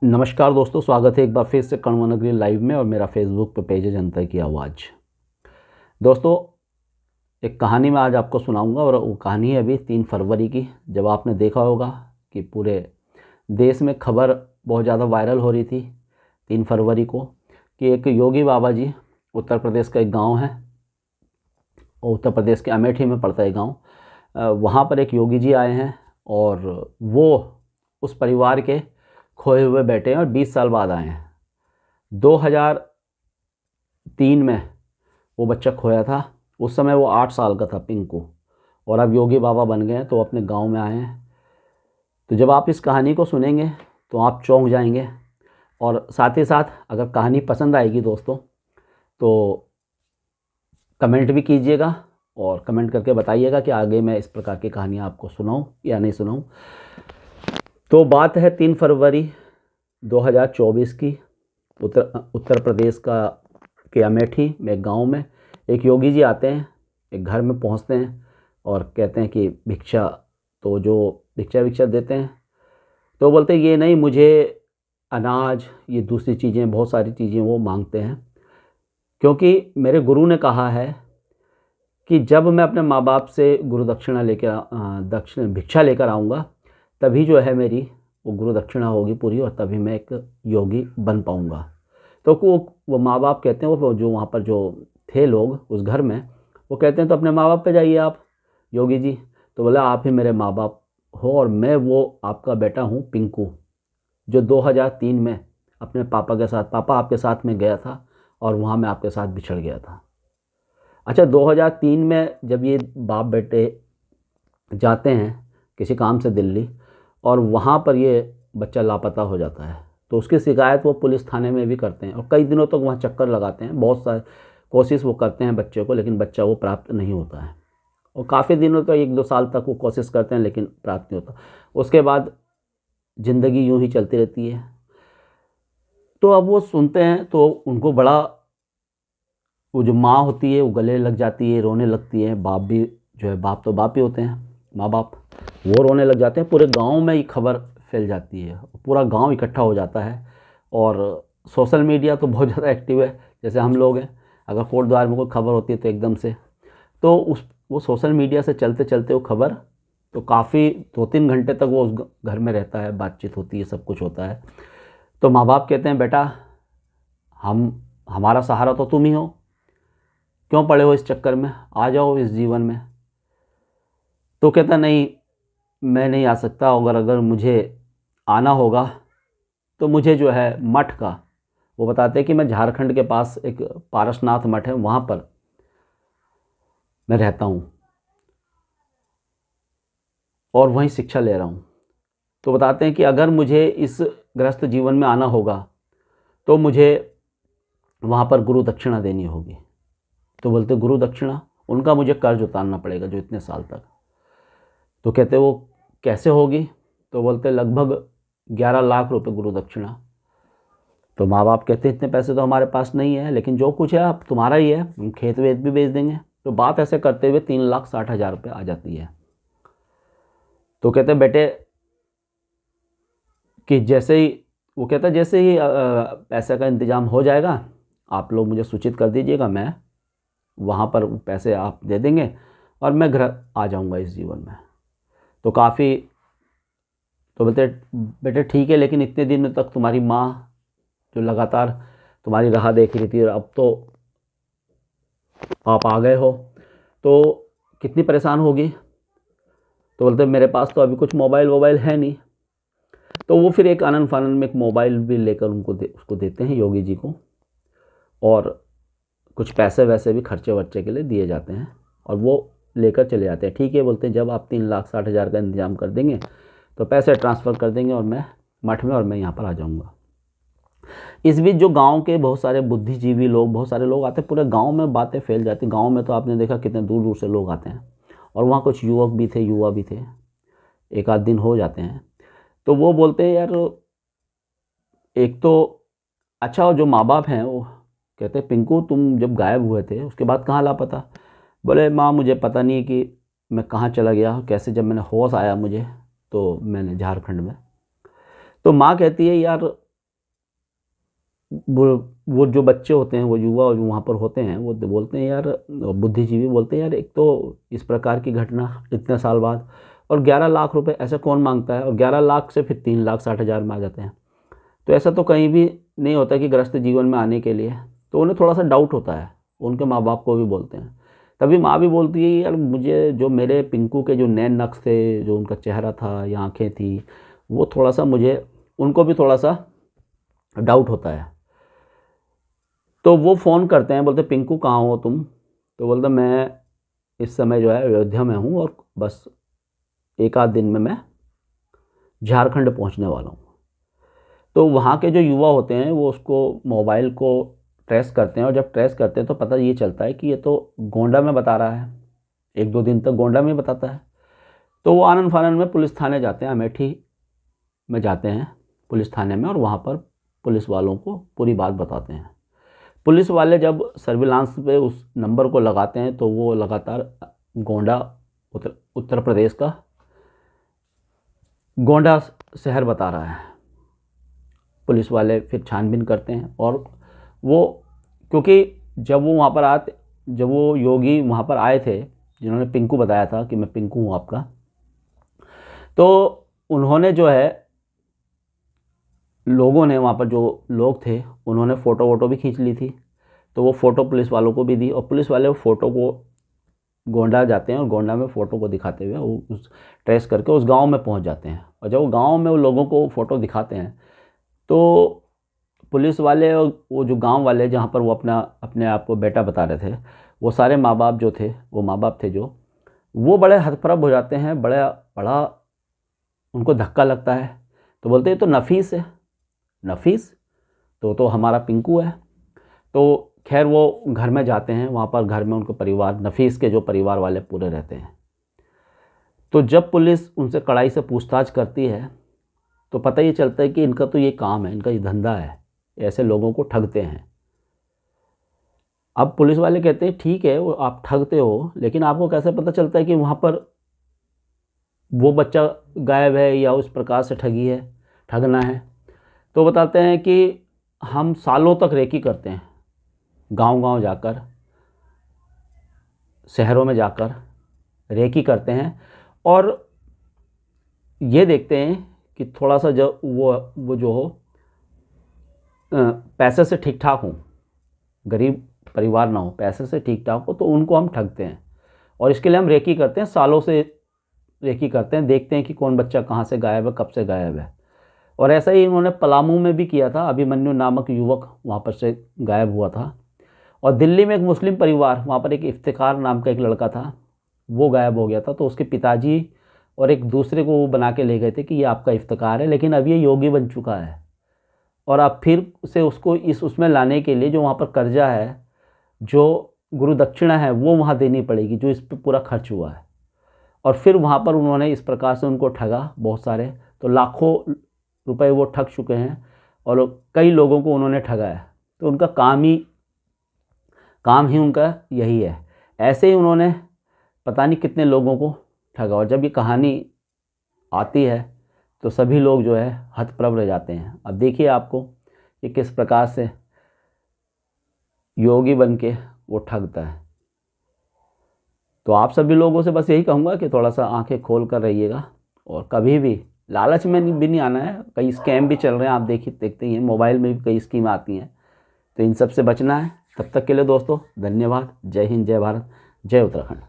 नमस्कार दोस्तों, स्वागत है एक बार फिर से कण्व लाइव में। और मेरा फेसबुक पे पेज है जनता की आवाज़। दोस्तों, एक कहानी मैं आज आपको सुनाऊंगा और वो कहानी है अभी 3 फरवरी की। जब आपने देखा होगा कि पूरे देश में खबर बहुत ज़्यादा वायरल हो रही थी 3 फरवरी को कि एक योगी बाबा जी, उत्तर प्रदेश का एक गाँव है और उत्तर प्रदेश के अमेठी में पड़ता है गाँव। वहाँ पर एक योगी जी आए हैं और वो उस परिवार के खोए हुए बेटे हैं और 20 साल बाद आए हैं। 2003 में वो बच्चा खोया था। उस समय वो 8 साल का था, पिंकू। और अब योगी बाबा बन गए हैं तो अपने गांव में आए हैं। तो जब आप इस कहानी को सुनेंगे तो आप चौंक जाएंगे। और साथ ही साथ अगर कहानी पसंद आएगी दोस्तों तो कमेंट भी कीजिएगा और कमेंट करके बताइएगा कि आगे मैं इस प्रकार की कहानियाँ आपको सुनाऊँ या नहीं सुनाऊँ। तो बात है 3 फरवरी 2024 की। उत्तर प्रदेश का के अमेठी में एक गाँव में एक योगी जी आते हैं, एक घर में पहुंचते हैं और कहते हैं कि भिक्षा। तो जो भिक्षा देते हैं तो बोलते हैं ये नहीं, मुझे अनाज, ये दूसरी चीज़ें, बहुत सारी चीज़ें वो मांगते हैं। क्योंकि मेरे गुरु ने कहा है कि जब मैं अपने माँ बाप से गुरु दक्षिणा लेकर भिक्षा लेकर आऊँगा तभी जो है मेरी वो गुरु दक्षिणा होगी पूरी और तभी मैं एक योगी बन पाऊँगा। तो वो माँ बाप कहते हैं, वो जो वहाँ पर जो थे लोग उस घर में, वो कहते हैं तो अपने माँ बाप पे जाइए आप योगी जी। तो बोला आप ही मेरे माँ बाप हो और मैं वो आपका बेटा हूँ पिंकू, जो 2003 में अपने पापा के साथ, पापा आपके साथ में गया था और वहाँ मैं आपके साथ बिछड़ गया था। अच्छा, 2003 में जब ये बाप बेटे जाते हैं किसी काम से दिल्ली और वहाँ पर ये बच्चा लापता हो जाता है तो उसकी शिकायत वो पुलिस थाने में भी करते हैं और कई दिनों तक वहाँ चक्कर लगाते हैं, बहुत सारी कोशिश वो करते हैं बच्चे को, लेकिन बच्चा वो प्राप्त नहीं होता है। और काफ़ी दिनों तक 1-2 साल तक वो कोशिश करते हैं लेकिन प्राप्त नहीं होता। उसके बाद ज़िंदगी यूँ ही चलती रहती है। तो अब वो सुनते हैं तो उनको बड़ा, वो जो माँ होती है वो गले लग जाती है, रोने लगती है। बाप भी जो है, बाप तो बाप ही होते हैं, माँ बाप, वो रोने लग जाते हैं। पूरे गांव में ये खबर फैल जाती है, पूरा गांव इकट्ठा हो जाता है। और सोशल मीडिया तो बहुत ज़्यादा एक्टिव है। जैसे हम लोग हैं, अगर कोट द्वार में कोई खबर होती है तो एकदम से तो वो सोशल मीडिया से चलते चलते वो खबर तो काफ़ी 2-3 घंटे तक वो उस घर में रहता है, बातचीत होती है, सब कुछ होता है। तो माँ बाप कहते हैं बेटा, हमारा सहारा तो तुम ही हो, क्यों पड़े हो इस चक्कर में, आ जाओ इस जीवन में। तो कहता नहीं, मैं नहीं आ सकता, अगर मुझे आना होगा तो मुझे जो है मठ का, वो बताते हैं कि मैं झारखंड के पास एक पारसनाथ मठ है, वहाँ पर मैं रहता हूँ और वहीं शिक्षा ले रहा हूँ। तो बताते हैं कि अगर मुझे इस गृहस्थ जीवन में आना होगा तो मुझे वहाँ पर गुरु दक्षिणा देनी होगी। तो बोलते गुरु दक्षिणा, उनका मुझे कर्ज उतारना पड़ेगा जो इतने साल तक। तो कहते वो कैसे होगी। तो बोलते लगभग 11 लाख रुपए गुरु दक्षिणा। तो माँ बाप कहते इतने पैसे तो हमारे पास नहीं है, लेकिन जो कुछ है अब तुम्हारा ही है, हम खेत वेत भी बेच देंगे। तो बात ऐसे करते हुए 3,60,000 रुपये आ जाती है। तो कहते बेटे कि जैसे ही, वो कहता जैसे ही पैसे का इंतज़ाम हो जाएगा आप लोग मुझे सूचित कर दीजिएगा, मैं वहाँ पर पैसे आप दे देंगे और मैं घर आ जाऊँगा इस जीवन में। तो काफ़ी, तो बोलते बेटे ठीक है, लेकिन इतने दिन तक तुम्हारी माँ जो लगातार तुम्हारी राह देख रही थी और अब तो आप आ गए हो तो कितनी परेशान होगी। तो बोलते मेरे पास तो अभी कुछ मोबाइल वोबाइल है नहीं। तो वो फिर एक आनंद फानंद में एक मोबाइल भी लेकर उसको देते हैं योगी जी को, और कुछ पैसे वैसे भी खर्चे वर्चे के लिए दिए जाते हैं और वो लेकर चले जाते हैं। ठीक है बोलते हैं, जब आप 3,60,000 का इंतज़ाम कर देंगे तो पैसे ट्रांसफ़र कर देंगे और मैं मठ में, और मैं यहाँ पर आ जाऊँगा। इस बीच जो गांव के बहुत सारे बुद्धिजीवी लोग, बहुत सारे लोग आते हैं, पूरे गांव में बातें फैल जाती। गांव में तो आपने देखा कितने दूर दूर से लोग आते हैं और वहाँ कुछ युवक भी थे, युवा भी थे, एक आध दिन हो जाते हैं। तो वो बोलते हैं यार, एक तो अच्छा, और जो माँ बाप हैं वो कहते हैं पिंकू तुम जब गायब हुए थे उसके बाद कहाँ लापता। बोले माँ मुझे पता नहीं कि मैं कहाँ चला गया, कैसे, जब मैंने होश आया मुझे तो मैंने झारखंड में। तो माँ कहती है यार वो जो बच्चे होते हैं, वो युवा जो वहाँ पर होते हैं, वो बोलते हैं यार, बुद्धिजीवी बोलते हैं यार, एक तो इस प्रकार की घटना इतने साल बाद, और 11 लाख रुपए ऐसे कौन मांगता है, और 11 लाख से फिर 3,60,000 में आ जाते हैं। तो ऐसा तो कहीं भी नहीं होता कि गृहस्थ जीवन में आने के लिए, तो उन्हें थोड़ा सा डाउट होता है। उनके माँ बाप को भी बोलते हैं, तभी माँ भी बोलती है यार, मुझे जो मेरे पिंकू के जो नैन नक्श थे, जो उनका चेहरा था या आँखें थी, वो थोड़ा सा मुझे, उनको भी थोड़ा सा डाउट होता है। तो वो फ़ोन करते हैं, बोलते पिंकू कहाँ हो तुम? तो बोलता मैं इस समय जो है अयोध्या में हूँ, और बस एक आध दिन में मैं झारखंड पहुँचने वाला हूँ। तो वहाँ के जो युवा होते हैं वो उसको मोबाइल को ट्रेस करते हैं, और जब ट्रेस करते हैं तो पता ये चलता है कि ये तो गोंडा में बता रहा है, 1-2 दिन तक गोंडा में बताता है। तो वो आनन फानन में पुलिस थाने जाते हैं, अमेठी में जाते हैं पुलिस थाने में, और वहाँ पर पुलिस वालों को पूरी बात बताते हैं। पुलिस वाले जब सर्विलांस पे उस नंबर को लगाते हैं तो वो लगातार गोंडा, उत्तर प्रदेश का गोंडा शहर बता रहा है। पुलिस वाले फिर छानबीन करते हैं, और वो, क्योंकि जब वो योगी वहाँ पर आए थे, जिन्होंने पिंकू बताया था कि मैं पिंकू हूँ आपका, तो उन्होंने जो है, लोगों ने वहाँ पर जो लोग थे उन्होंने फ़ोटो वोटो भी खींच ली थी। तो वो फ़ोटो पुलिस वालों को भी दी, और पुलिस वाले वो फ़ोटो को गोंडा जाते हैं, और गोंडा में फ़ोटो को दिखाते हुए वो उस ट्रेस करके उस गांव में पहुंच जाते हैं। और जब वो गांव में वो लोगों को फ़ोटो दिखाते हैं, तो पुलिस वाले और वो जो गांव वाले जहां पर वो अपने आप को बेटा बता रहे थे, वो सारे माँ बाप जो थे, वो माँ बाप थे जो, वो बड़े हतप्रभ हो जाते हैं, बड़ा उनको धक्का लगता है। तो बोलते हैं तो नफीस है, नफीस तो हमारा पिंकू है। तो खैर वो घर में जाते हैं, वहाँ पर घर में उनको परिवार, नफीस के जो परिवार वाले पूरे रहते हैं। तो जब पुलिस उनसे कड़ाई से पूछताछ करती है तो पता ये चलता है कि इनका तो ये काम है, इनका ये धंधा है, ऐसे लोगों को ठगते हैं। अब पुलिस वाले कहते हैं ठीक है, वो आप ठगते हो, लेकिन आपको कैसे पता चलता है कि वहाँ पर वो बच्चा गायब है या उस प्रकार से ठगना है? तो बताते हैं कि हम सालों तक रेकी करते हैं, गांव-गांव जाकर, शहरों में जाकर रेकी करते हैं, और ये देखते हैं कि थोड़ा सा जो वो जो हो, पैसे से ठीक ठाक हो, गरीब परिवार ना हो, पैसे से ठीक ठाक हो, तो उनको हम ठगते हैं। और इसके लिए हम रेकी करते हैं, सालों से रेकी करते हैं, देखते हैं कि कौन बच्चा कहाँ से गायब है, कब से गायब है। और ऐसा ही इन्होंने पलामू में भी किया था, अभिमन्यु नामक युवक वहाँ पर से गायब हुआ था। और दिल्ली में एक मुस्लिम परिवार, वहाँ पर एक इफ्तिकार नाम का एक लड़का था, वो गायब हो गया था। तो उसके पिताजी और एक दूसरे को वो बना के ले गए थे कि ये आपका इफ्तिकार है, लेकिन अब ये योगी बन चुका है, और अब फिर से उसको उसमें लाने के लिए जो वहाँ पर कर्जा है, जो गुरु दक्षिणा है, वो वहाँ देनी पड़ेगी, जो इस पर पूरा खर्च हुआ है। और फिर वहाँ पर उन्होंने इस प्रकार से उनको ठगा बहुत सारे, तो लाखों रुपए वो ठग चुके हैं, और कई लोगों को उन्होंने ठगा है। तो उनका काम ही उनका यही है। ऐसे ही उन्होंने पता नहीं कितने लोगों को ठगा, और जब ये कहानी आती है तो सभी लोग जो है हतप्रभ रह जाते हैं। अब देखिए आपको कि किस प्रकार से योगी बन के वो ठगता है। तो आप सभी लोगों से बस यही कहूँगा कि थोड़ा सा आंखें खोल कर रहिएगा, और कभी भी लालच में भी नहीं आना है। कई स्कैम भी चल रहे हैं, आप देखते ही हैं, मोबाइल में भी कई स्कीम आती हैं, तो इन सब से बचना है। तब तक के लिए दोस्तों धन्यवाद। जय हिंद, जय भारत, जय उत्तराखंड।